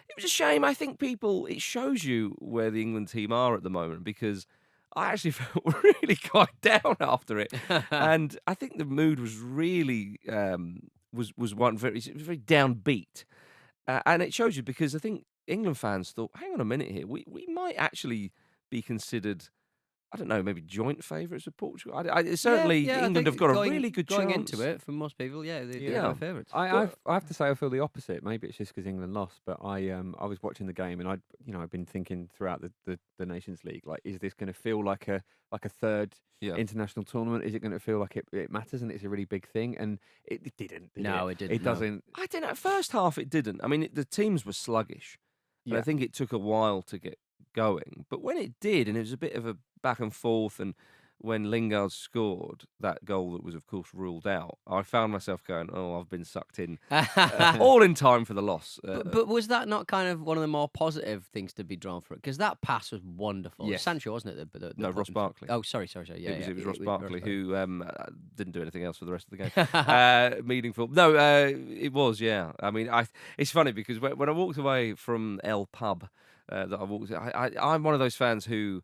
It was a shame. I think it shows you where the England team are at the moment, because I actually felt really quite down after it. And I think the mood was really, was one very, it was very downbeat. And it shows you, because I think England fans thought, hang on a minute here, we might actually be considered, I don't know, maybe joint favourites with Portugal. Certainly, I England think have got a really good going chance. into it. For most people, they're Yeah. my favourites. I have to say I feel the opposite. Maybe it's just because England lost, but I was watching the game and I've been thinking throughout the Nations League, like, is this going to feel like a third international tournament? Is it going to feel like it matters and it's a really big thing? And it didn't. No, it didn't. It doesn't. I don't know. First half, it didn't. I mean, the teams were sluggish. And I think it took a while to get going. But when it did, and it was a bit of a back and forth, and when Lingard scored that goal that was, of course, ruled out, I found myself going, oh, I've been sucked in. All in time for the loss. But was that not kind of one of the more positive things to be drawn for it? Because that pass was wonderful. Yes. Sancho, wasn't it? No, Ross Barkley. Oh, sorry. Yeah, it was Ross Barkley who didn't do anything else for the rest of the game. Meaningful. No, it was, yeah. I mean, it's funny because when I walked away from El Pub, I'm one of those fans who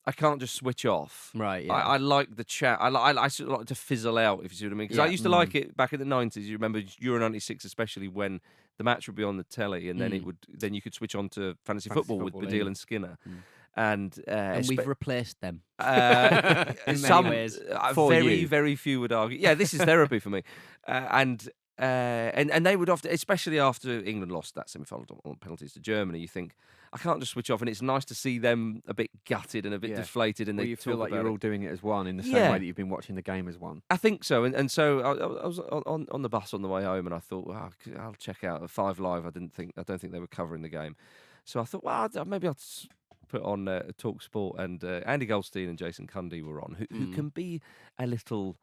I can't just switch off. Right, yeah. I like the chat. I sort of like to fizzle out, if you see what I mean. Because I used to like it back in the 90s. You remember Euro 96, especially when the match would be on the telly, and then you could switch on to fantasy football with Badil and Skinner. And we've replaced them in many ways. Very few would argue. Yeah, this is therapy for me. And they would often, especially after England lost that semi-final on penalties to Germany, you think, I can't just switch off, and it's nice to see them a bit gutted and a bit deflated, and you feel like you're all doing it as one in the same way that you've been watching the game as one. I think so, and so I was on the bus on the way home, and I thought, I'll check out 5 Live. I don't think they were covering the game, so I thought, well, maybe I'll put on Talk Sport, and Andy Goldstein and Jason Cundy were on, who can be a little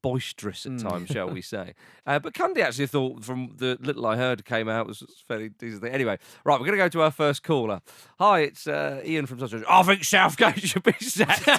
boisterous at times, shall we say. But Cundy actually thought, from the little I heard came out, was fairly decent. Anyway, right, we're going to go to our first caller. Hi, it's Ian from Sussex. I think Southgate should be sacked. And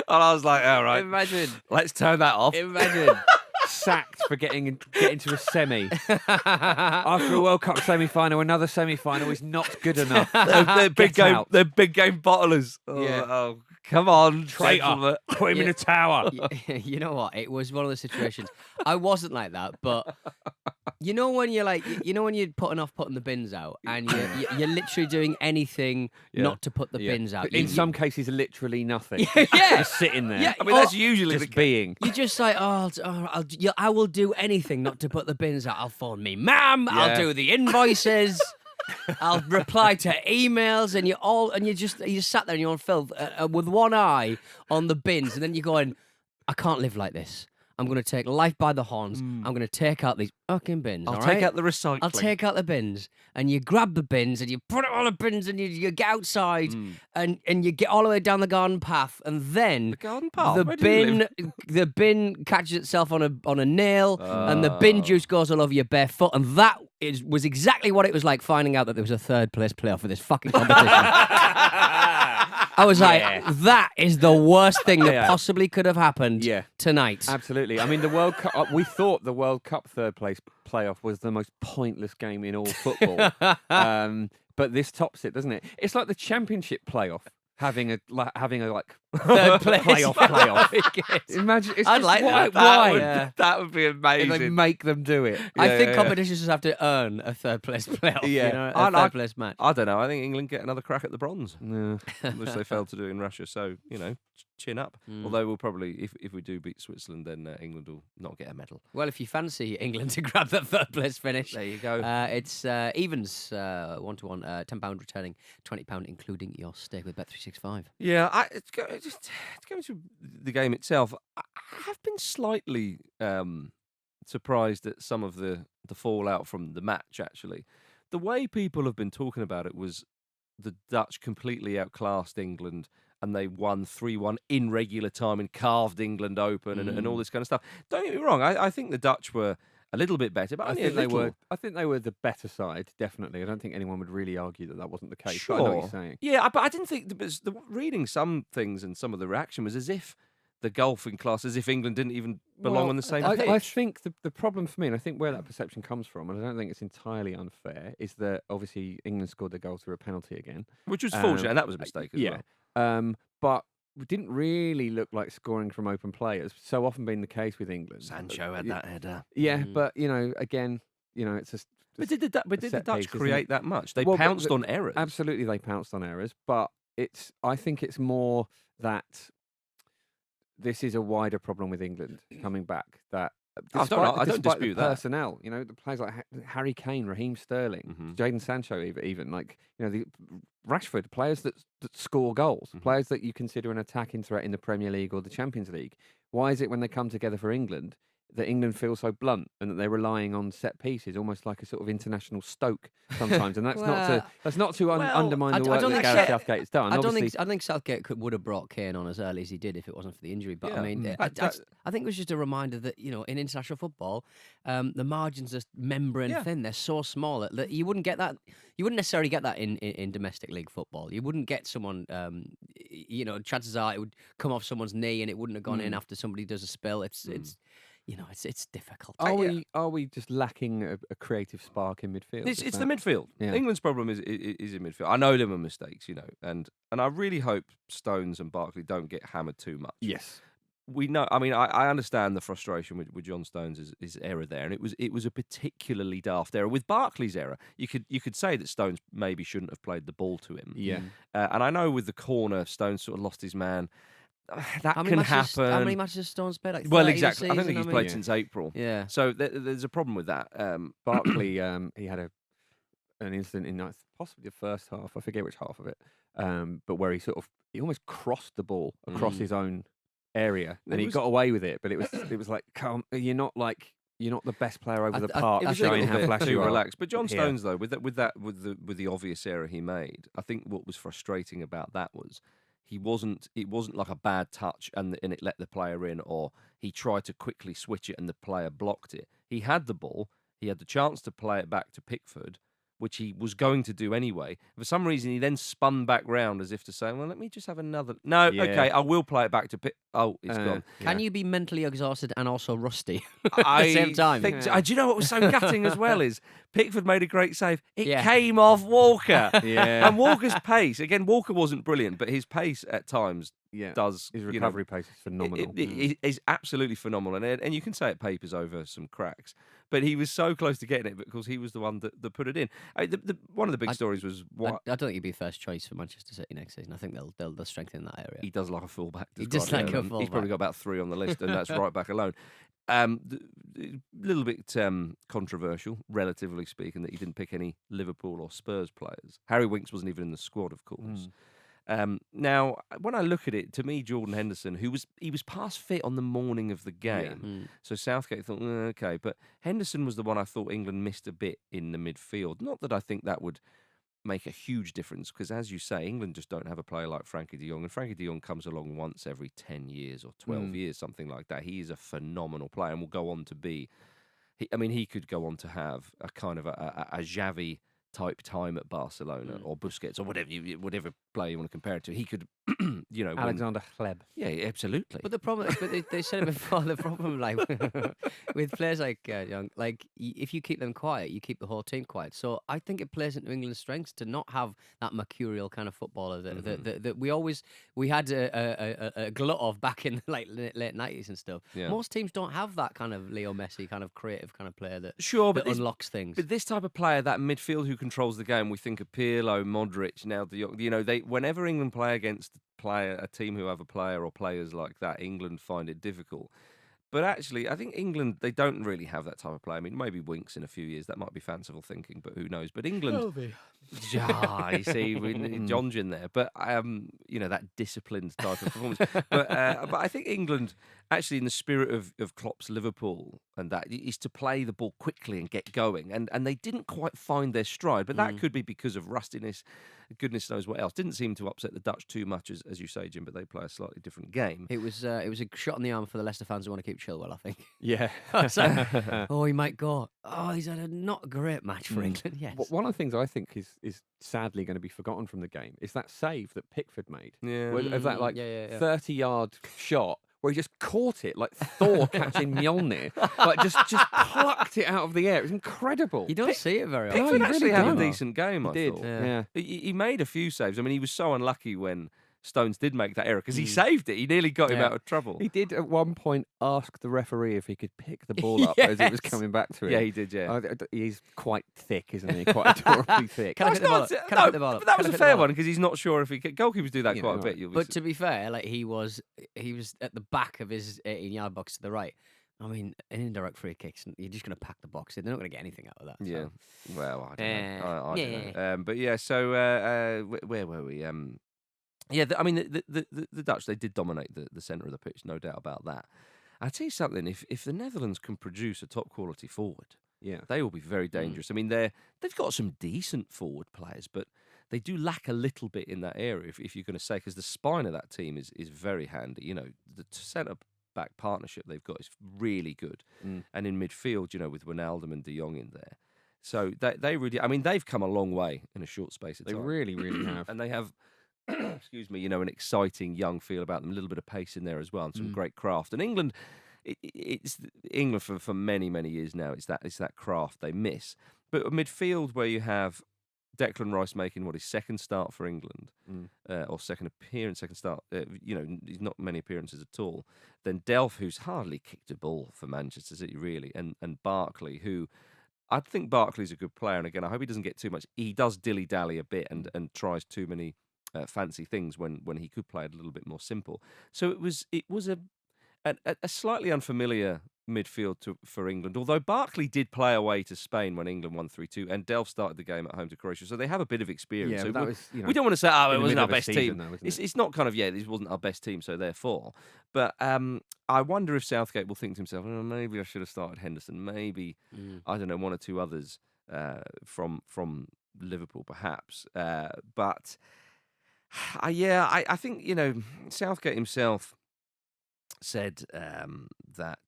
I was like, all right. Imagine. Let's turn that off. Imagine. Sacked for getting to a semi. After a World Cup semi-final, another semi-final is not good enough. They're big game bottlers. Oh, come on, traitor. Put him in a tower. You know what? It was one of the situations. I wasn't like that, but you know when you're putting the bins out, and you're literally doing anything not to put the bins out. In some cases, literally nothing. Yeah, just sitting there. Yeah, I mean, that's usually just being. You're just like, I will do anything not to put the bins out. I'll phone me mum. Yeah. I'll do the invoices. I'll reply to emails, and you just sat there and you're on film with one eye on the bins, and then you're going, I can't live like this. I'm going to take life by the horns. I'm going to take out these fucking bins. I'll take out the recycling. I'll take out the bins, and you grab the bins, and you put it on the bins, and you get outside, and you get all the way down the garden path, and then the garden path. The bin catches itself on a nail, and the bin juice goes all over your bare foot, and that was exactly what it was like finding out that there was a third place playoff for this fucking competition. I was like, that is the worst thing that possibly could have happened tonight. Absolutely. I mean, the World Cup, we thought the World Cup third place playoff was the most pointless game in all football. But this tops it, doesn't it? It's like the Championship playoff. Having a third place playoff. Imagine, it's I'd like why, that. Why? That would be amazing. And they make them do it. I think competitions just have to earn a third place playoff. Yeah, a third place match. I don't know. I think England get another crack at the bronze, which they failed to do in Russia. So chin up. Although we'll probably, if we do beat Switzerland, then England will not get a medal. Well, if you fancy England to grab that third place finish, there you go. It's evens 1-1, £10 returning, £20 including your stake with Bet365. Yeah, it's going to the game itself. I have been slightly surprised at some of the fallout from the match. Actually, the way people have been talking about it was the Dutch completely outclassed England, and they won 3-1 in regular time and carved England open and all this kind of stuff. Don't get me wrong, I think the Dutch were a little bit better, but I think they were the better side, definitely. I don't think anyone would really argue that wasn't the case. Sure. But I know what you're saying. Yeah, but I didn't think reading some things and some of the reaction was as if the golfing class as if England didn't even belong on the same pitch. I think the problem for me, and I think where that perception comes from, and I don't think it's entirely unfair, is that obviously England scored their goal through a penalty again. Which was fortunate, and that was a mistake as well. But we didn't really look like scoring from open play. It's so often been the case with England. Sancho had that header. Yeah, but, again, it's a... But did the Dutch create that much? They pounced on errors. Absolutely, they pounced on errors. But I think it's more that this is a wider problem with England coming back. That I don't dispute that. Personnel, the players like Harry Kane, Raheem Sterling, Jadon Sancho, even the Rashford, players that score goals, players that you consider an attacking threat in the Premier League or the Champions League. Why is it when they come together for England that England feels so blunt and that they're relying on set pieces, almost like a sort of international Stoke sometimes? And that's not to undermine the work that Gareth Southgate has done. I think Southgate would have brought Kane on as early as he did if it wasn't for the injury. But I mean, I think it was just a reminder that in international football, the margins are membrane thin. They're so small that you wouldn't get that. You wouldn't necessarily get that in domestic league football. You wouldn't get someone. Chances are it would come off someone's knee and it wouldn't have gone in after somebody does a spill. It's difficult. Are we just lacking a creative spark in midfield? It's the midfield. Yeah. England's problem is in midfield. I know there were mistakes, and I really hope Stones and Barkley don't get hammered too much. Yes. We know. I mean, I understand the frustration with John Stones' his error there, and it was a particularly daft error. With Barkley's error, you could say that Stones maybe shouldn't have played the ball to him. Yeah. And I know with the corner, Stones sort of lost his man. That can happen. How many matches has Stones played? Like well, exactly. I don't think he's played since April. Yeah. So there's a problem with that. Barkley, he had an incident in possibly the first half. I forget which half of it. But where he almost crossed the ball across his own area, and he got away with it. But it was like, you're not the best player over the park. Showing how flashy you are. Relaxed. But John Stones, though, with the obvious error he made, I think what was frustrating about that was. It wasn't like a bad touch and it let the player in, or he tried to quickly switch it and the player blocked it. He had the ball. He had the chance to play it back to Pickford, which he was going to do anyway. For some reason, he then spun back round as if to say, well, let me just have another... No, okay, I will play it back to Pickford. Oh, it's gone. Can you be mentally exhausted and also rusty at the same time? Do you know what was so gutting as well is Pickford made a great save. It came off Walker. And Walker's pace, again, Walker wasn't brilliant, but his pace at times does... His recovery pace is phenomenal. It is absolutely phenomenal. And you can say it papers over some cracks. But he was so close to getting it because he was the one that put it in. One of the big stories was... I don't think he'd be first choice for Manchester City next season. I think they'll strengthen that area. He does like a fullback. He does like a fullback. He's probably got about 3 on the list, and that's right back alone. A little bit controversial, relatively speaking, that he didn't pick any Liverpool or Spurs players. Harry Winks wasn't even in the squad, of course. Now, when I look at it, to me, Jordan Henderson, he was past fit on the morning of the game, so Southgate thought, okay, but Henderson was the one I thought England missed a bit in the midfield. Not that I think that would make a huge difference, because as you say, England just don't have a player like Frankie de Jong, and Frankie de Jong comes along once every 10 years or 12 years, something like that. He is a phenomenal player and will go on to be, he could go on to have a kind of a Xavi type time at Barcelona or Busquets or whatever player you want to compare it to. He could, Alexander Hleb. Yeah, absolutely. But the problem, they said it before. The problem, with players like Young, if you keep them quiet, you keep the whole team quiet. So I think it plays into England's strengths to not have that mercurial kind of footballer that we had a glut of back in the late 90s and stuff. Yeah. Most teams don't have that kind of Leo Messi kind of creative kind of player that unlocks things. But this type of player, that midfield who controls the game, we think of Pirlo, Modric. Now, whenever England play against a team who have a player or players like that, England find it difficult. But actually, I think England, they don't really have that type of player. I mean, maybe Winks in a few years. That might be fanciful thinking, but who knows? But England... you see, John's in there. But, that disciplined type of performance. But I think England, actually, in the spirit of Klopp's Liverpool and that, is to play the ball quickly and get going. And they didn't quite find their stride. But that could be because of rustiness. Goodness knows what else. Didn't seem to upset the Dutch too much, as you say, Jim, but they play a slightly different game. It was a shot in the arm for the Leicester fans who want to keep Chilwell, I think. Yeah. He might go. Oh, he's had a not great match for England. Yes. One of the things I think is sadly going to be forgotten from the game is that save that Pickford made. Yeah. Of that 30-yard shot where he just caught it like Thor catching Mjolnir, like just plucked it out of the air. It was incredible. You don't see it very often. Pickford you actually really had don't. a decent game, I did. thought. Yeah. He made a few saves. I mean, he was so unlucky when Stones did make that error because he saved it. He nearly got him out of trouble. He did at one point ask the referee if he could pick the ball up as it was coming back to him. Yeah, he did, yeah. He's quite thick, isn't he? Quite adorably thick. Can I pick the ball up? Can I pick the ball up? But that Can was I a pick the fair ball one up? because he's not sure if he can. Goalkeepers do that quite a bit. But to be fair, like he was at the back of his 18-yard box to the right. I mean, an indirect free kick, you're just going to pack the box in. They're not going to get anything out of that. Yeah. So. Well, I don't know. But yeah, so where were we? Yeah, I mean, the Dutch, they did dominate the centre of the pitch, no doubt about that. I'll tell you something, if the Netherlands can produce a top-quality forward, they will be very dangerous. I mean, they've got some decent forward players, but they do lack a little bit in that area, if you're going to say, because the spine of that team is very handy. You know, the centre-back partnership they've got is really good. And in midfield, you know, with Wijnaldum and De Jong in there. So they really, I mean, they've come a long way in a short space of time. They really, really have. And they have... excuse me, you know, an exciting young feel about them, a little bit of pace in there as well, and some great craft. And England, it's England for many, many years now. It's that craft they miss. But a midfield where you have Declan Rice making his second start for England, or second start. You know, he's not many appearances at all. Then Delph, who's hardly kicked a ball for Manchester City really, and Barkley, who. I think Barkley's a good player, and again, I hope he doesn't get too much. He does dilly-dally a bit and tries too many fancy things when he could play it a little bit more simple. So it was a slightly unfamiliar midfield for England, although Barkley did play away to Spain when England won 3-2, and Delph started the game at home to Croatia, so they have a bit of experience. Yeah, so that was, we don't want to say, it wasn't our best team. Though, it's not kind of, this wasn't our best team, so therefore. But I wonder if Southgate will think to himself, maybe I should have started Henderson, maybe, I don't know, one or two others from Liverpool perhaps. But... I think, you know, Southgate himself said that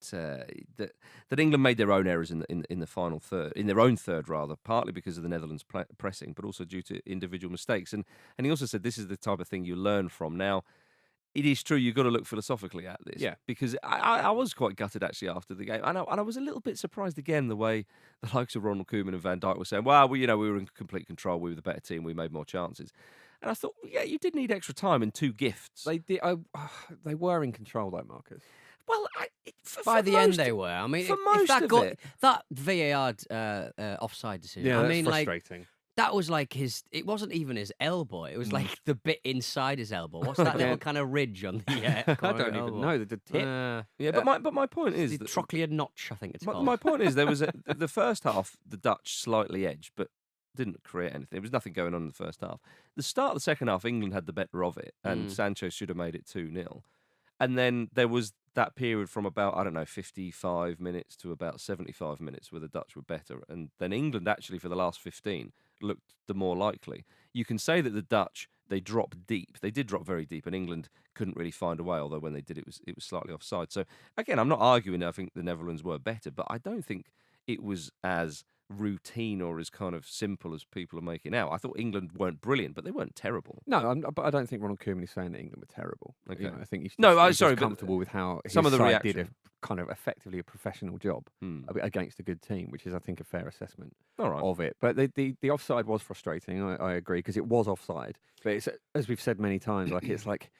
England made their own errors in the final third, in their own third rather, partly because of the Netherlands pressing, but also due to individual mistakes. And he also said this is the type of thing you learn from. Now, it is true you've got to look philosophically at this, because I was quite gutted actually after the game, and I was a little bit surprised again the way the likes of Ronald Koeman and Van Dijk were saying, well, we were in complete control, we were the better team, we made more chances. And I thought, you did need extra time and two gifts. They did. They were in control, though, Marcus. Well, by the end they were. I mean, for most of it, that VAR offside decision. Yeah, I that's mean, frustrating. Like that was like it wasn't even his elbow. It was like the bit inside his elbow. What's that little kind of ridge on the? I don't even know the tip. But my point is the trochlear notch. I think it's called. My point is there was the first half the Dutch slightly edged, but didn't create anything. There was nothing going on in the first half. The start of the second half, England had the better of it, and Sancho should have made it 2-0. And then there was that period from about, 55 minutes to about 75 minutes where the Dutch were better. And then England actually, for the last 15, looked the more likely. You can say that the Dutch, they dropped deep. They did drop very deep, and England couldn't really find a way, although when they did, it was slightly offside. So, again, I'm not arguing I think the Netherlands were better, but I don't think it was as routine or as kind of simple as people are making out. I thought England weren't brilliant, but they weren't terrible. No, but I don't think Ronald Koeman is saying that England were terrible. Okay. You know, I think he's comfortable with how some of the side did reaction. a kind of effectively a professional job against a good team, which is, I think, a fair assessment of it. But the offside was frustrating. I agree, because it was offside. But it's, as we've said many times, it's like.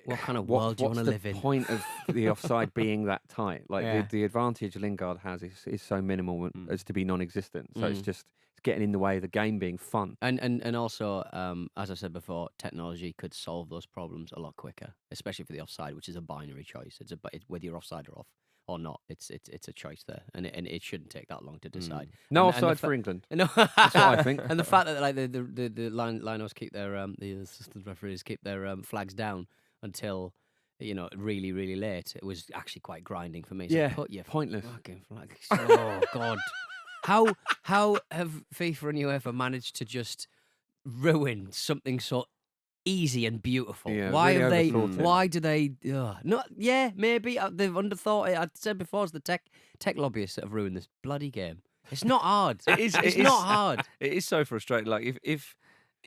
What kind of world do you want to live in? What's the point of the offside being that tight? Like the advantage Lingard has is so minimal as to be non-existent. So it's getting in the way of the game being fun. And also, as I said before, technology could solve those problems a lot quicker, especially for the offside, which is a binary choice. It's whether you're offside or off or not. It's a choice there, and it shouldn't take that long to decide. No offside for England. No, that's what I think. And the fact that like the linos keep their the assistant referees keep their flags down until really, really late. It was actually quite grinding for me. So put your pointless fucking flags. Oh God, how have FIFA and UEFA managed to just ruin something so easy and beautiful? Yeah, why really have they? overthought it. Why do they? Maybe they've underthought it. I said before, it's the tech lobbyists that have ruined this bloody game. It's not hard. It's not hard. It is so frustrating. Like if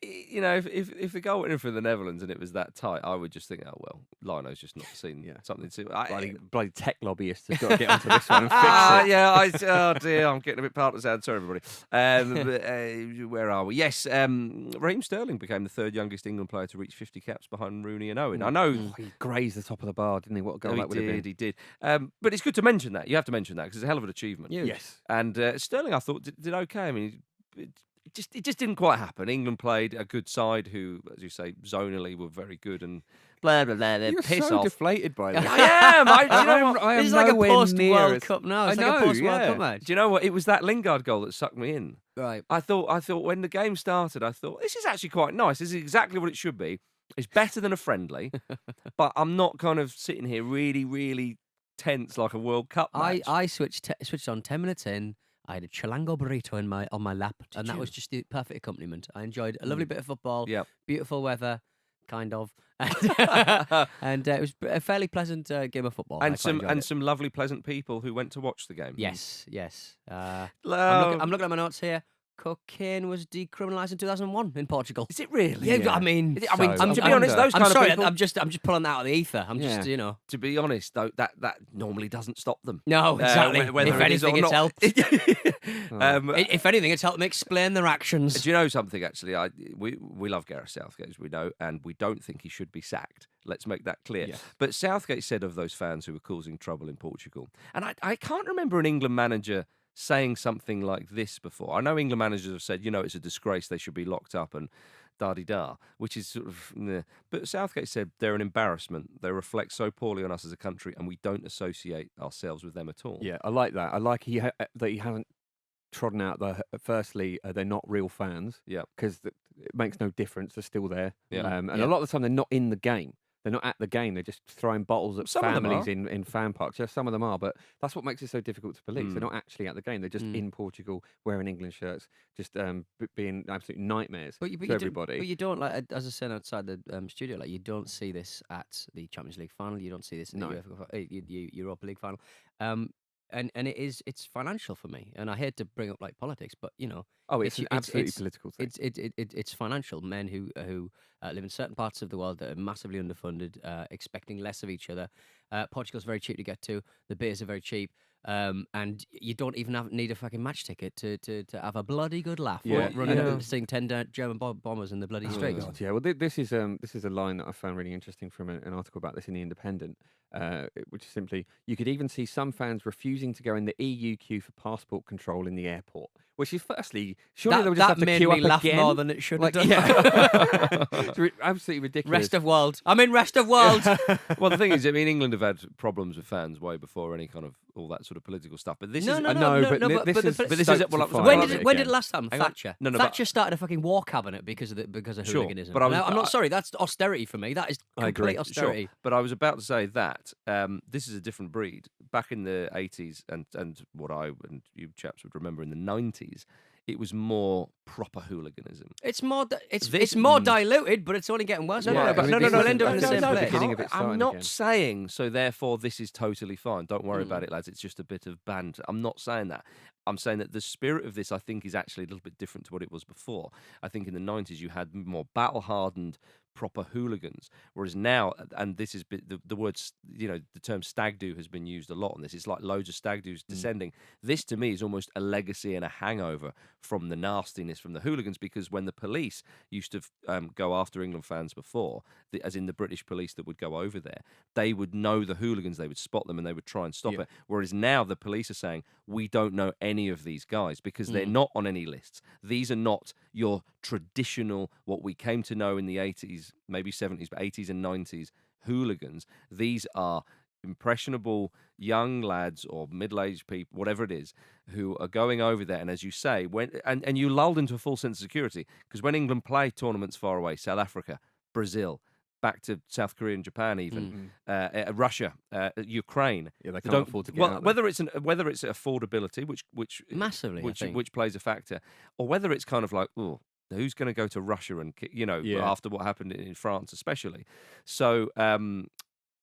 you know, if the goal went in for the Netherlands and it was that tight, I would just think, oh well, Lino's just not seen something to. Bloody tech lobbyists have got to get onto this one and fix it. Yeah, oh dear, I'm getting a bit partisan. Sorry, everybody. Where are we? Yes, Raheem Sterling became the third youngest England player to reach 50 caps behind Rooney and Owen. I know he grazed the top of the bar, didn't he? What a goal that would have been. He did. But it's good to mention that. You have to mention that because it's a hell of an achievement. Yes. And Sterling, I thought, did okay. I mean, it just didn't quite happen. England played a good side who, as you say, zonally were very good and blah blah blah. They're You're piss so off. deflated by this. I am. You know what? I am This is like a nowhere post near World as- Cup now. It's I like know, a post World yeah. Cup match. Do you know what? It was that Lingard goal that sucked me in. Right. I thought when the game started, I thought this is actually quite nice. This is exactly what it should be. It's better than a friendly, but I'm not kind of sitting here really, really tense like a World Cup match. I switched on 10 minutes in. I had a chilango burrito on my lap, and that was just the perfect accompaniment. I enjoyed a lovely bit of football, beautiful weather, kind of, and it was a fairly pleasant game of football. And some lovely, pleasant people who went to watch the game. Yes. I'm looking at my notes here. Cocaine was decriminalised in 2001 in Portugal. Is it really? Yeah, I mean, to be honest, those I'm kind sorry, of people. I'm just pulling that out of the ether. I'm just, To be honest, though, that normally doesn't stop them. No, exactly. Whether If it is or anything, it's not. helped. If anything, it's helped them explain their actions. Do you know something? Actually, we love Gareth Southgate, as we know, and we don't think he should be sacked. Let's make that clear. Yes. But Southgate said of those fans who were causing trouble in Portugal, and I can't remember an England manager saying something like this before. I know England managers have said, it's a disgrace, they should be locked up and da-di-da, which is sort of... But Southgate said they're an embarrassment. They reflect so poorly on us as a country and we don't associate ourselves with them at all. Yeah, I like that. I like that he hasn't trodden out firstly, they're not real fans. Yeah. Because it makes no difference. They're still there. Yeah. And a lot of the time they're not in the game. They're not at the game. They're just throwing bottles at Some of them families are. in fan parks. Yeah, some of them are, but that's what makes it so difficult to police. They're not actually at the game. They're just in Portugal wearing England shirts, just being absolute nightmares to everybody. But you don't, like, as I said outside the studio, like, you don't see this at the Champions League final. You don't see this in the Europa League final. And it's financial for me. And I hate to bring up like politics, but it's an absolutely political thing. It's financial. Men who live in certain parts of the world that are massively underfunded, expecting less of each other. Portugal's very cheap to get to. The beers are very cheap. And you don't even need a fucking match ticket to have a bloody good laugh. Running up and seeing 10 German bombers in the bloody streets. God, yeah. Well, this is a line that I found really interesting from an article about this in the Independent, which is simply, you could even see some fans refusing to go in the EU queue for passport control in the airport. Which is, firstly, surely they would just have to made queue me up laugh again. more than it should have done. Yeah. It's absolutely ridiculous. Rest of world. I'm in rest of world. Well, the thing is, I mean, England have had problems with fans way before any kind of all that sort of political stuff. But this is But this is When did it last time? Hang on. Thatcher. No, Thatcher started a fucking war cabinet because of hooliganism. But I'm not sorry. That's austerity for me. That is complete austerity. Sure. But I was about to say that this is a different breed. Back in the 80s and what I and you chaps would remember in the 90s, it was more proper hooliganism. It's more diluted, but it's only getting worse. No, we'll end up in the same place. I'm not saying so. Therefore, this is totally fine. Don't worry about it, lads. It's just a bit of banter. I'm not saying that. I'm saying that the spirit of this, I think, is actually a little bit different to what it was before. I think in the 90s you had more battle-hardened, proper hooligans, whereas now, and this is the words, the term stag do has been used a lot on this. It's like loads of stag do's descending. This to me is almost a legacy and a hangover from the nastiness from the hooligans, because when the police used to go after England fans before, as in the British police that would go over there, they would know the hooligans, they would spot them and they would try and stop it. Whereas now the police are saying, we don't know any of these guys because they're not on any lists. These are not your traditional, what we came to know in the 80s, maybe 70s, but 80s and 90s hooligans. These are impressionable young lads or middle-aged people, whatever it is, who are going over there. And as you say, and you lulled into a full sense of security, because when England play tournaments far away, South Africa, Brazil, back to South Korea and Japan, even Russia, Ukraine. Yeah, they can't afford to get out whether it's affordability, which massively, which plays a factor, or whether it's kind of like, oh, who's going to go to Russia and after what happened in France, especially. So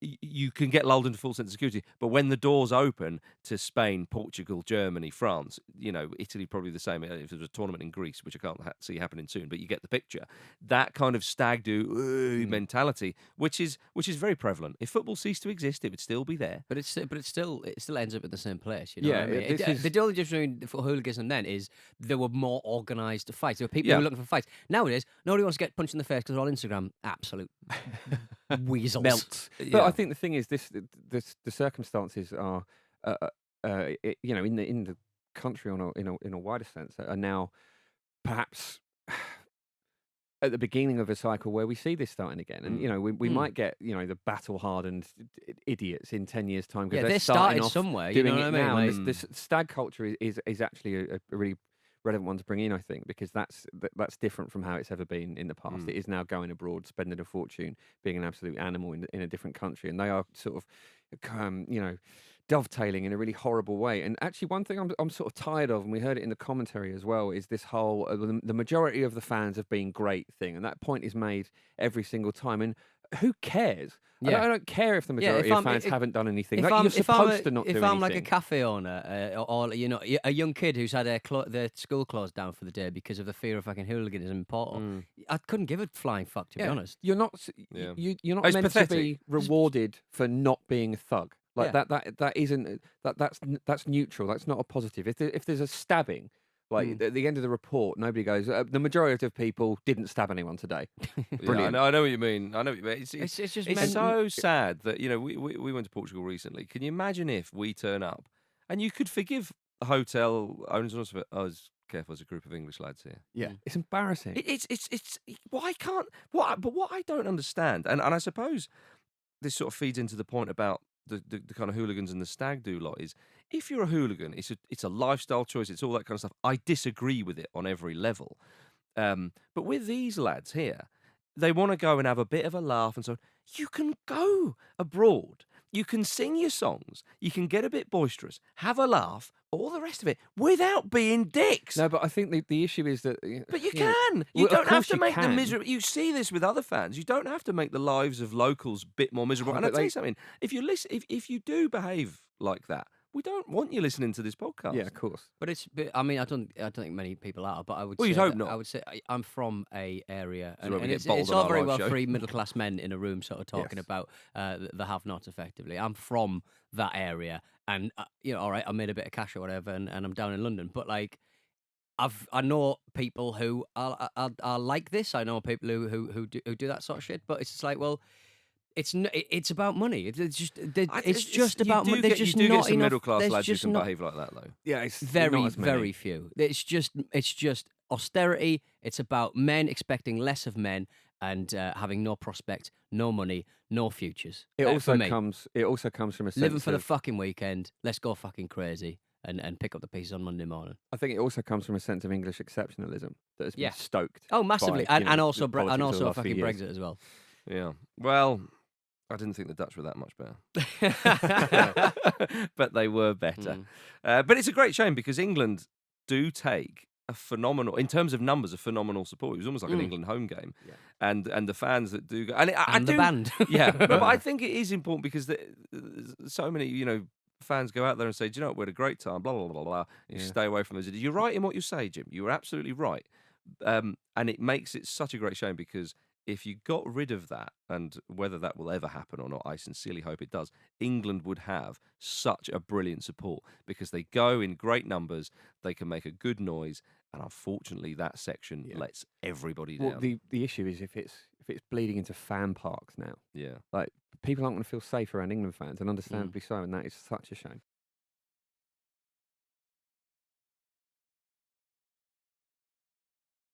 you can get lulled into full sense of security. But when the doors open to Spain, Portugal, Germany, France, Italy probably the same. If there was a tournament in Greece, which I can't see happening soon, but you get the picture. That kind of stag do mentality, which is very prevalent. If football ceased to exist, it would still be there. But it still ends up in the same place. You know Yeah, what I mean? The only difference between for hooliganism then is there were more organised fights. There were people who were looking for fights. Nowadays, nobody wants to get punched in the face because they're on Instagram. Absolute weasels. Melts. But I think the thing is, the circumstances are, in the country in a wider sense, are now perhaps at the beginning of a cycle where we see this starting again, and we might get the battle-hardened idiots in 10 years' time because they starting started off somewhere. You know what I mean? now. Like, This stag culture is actually a really relevant one to bring in, I think, because that's different from how it's ever been in the past. It is now going abroad, spending a fortune, being an absolute animal in a different country, and they are sort of, dovetailing in a really horrible way. And actually, one thing I'm sort of tired of, and we heard it in the commentary as well, is this whole the majority of the fans have been great thing, and that point is made every single time. And who cares? Yeah. I don't care if the majority of fans haven't done anything. If You're supposed to not do anything. If I'm like a anything. cafe owner, or a young kid who's had their school closed down for the day because of the fear of fucking hooliganism in Porto, I couldn't give a flying fuck, to be honest. You're not you're not meant to be rewarded for not being a thug. Like that isn't that's neutral. That's not a positive. If there's a stabbing. Like at the end of the report, nobody goes. The majority of people didn't stab anyone today. Brilliant. I know what you mean. I know what you mean. It's just it's so sad that we went to Portugal recently. Can you imagine if we turn up and you could forgive the hotel owners and also I was careful. There's a group of English lads here. Yeah, it's embarrassing. It's why can't what? But what I don't understand, and I suppose this sort of feeds into the point about the kind of hooligans and the stag do lot is if you're a hooligan, it's a lifestyle choice, it's all that kind of stuff. I disagree with it on every level. But with these lads here, they want to go and have a bit of a laugh and so on. You can go abroad, you can sing your songs, you can get a bit boisterous, have a laugh, all the rest of it, without being dicks. No, but I think the issue is that... But you can. You don't have to make them can. miserable. You see this with other fans. You don't have to make the lives of locals a bit more miserable. And I'll tell you something. If you listen, if you do behave like that, we don't want you listening to this podcast. Yeah, of course. But I mean, I don't think many people are. But I would. Well, say you'd hope not. I would say I'm from a area, So and it's all very well three middle class men in a room, sort of talking about the have-nots. Effectively, I'm from that area, and all right, I made a bit of cash or whatever, and I'm down in London. But like, I know people who are like this. I know people who do that sort of shit. But it's just like, well. It's about money. It's just about money. There's just you do not get some enough. middle class There's lads who just can not, behave like that, though. Yeah, it's very few. It's just austerity. It's about men expecting less of men and having no prospect, no money, no futures. It also comes from a sense living for the of, fucking weekend. Let's go fucking crazy and pick up the pieces on Monday morning. I think it also comes from a sense of English exceptionalism that has been stoked. Oh, massively, by, and also politics fucking years. Brexit as well. Yeah. Well. I didn't think the Dutch were that much better, but they were better. But it's a great shame because England do take a phenomenal, in terms of numbers, a phenomenal support. It was almost like an England home game, and the fans that do go, and the band, but I think it is important because so many fans go out there and say, do you know what, we had a great time, blah blah blah blah. You stay away from those. You're right in what you say, Jim. You were absolutely right, and it makes it such a great shame because. If you got rid of that, and whether that will ever happen or not, I sincerely hope it does, England would have such a brilliant support because they go in great numbers, they can make a good noise, and unfortunately that section lets everybody down. Well, the issue is if it's bleeding into fan parks now. Yeah. Like, people aren't going to feel safe around England fans, and understandably so, and that is such a shame.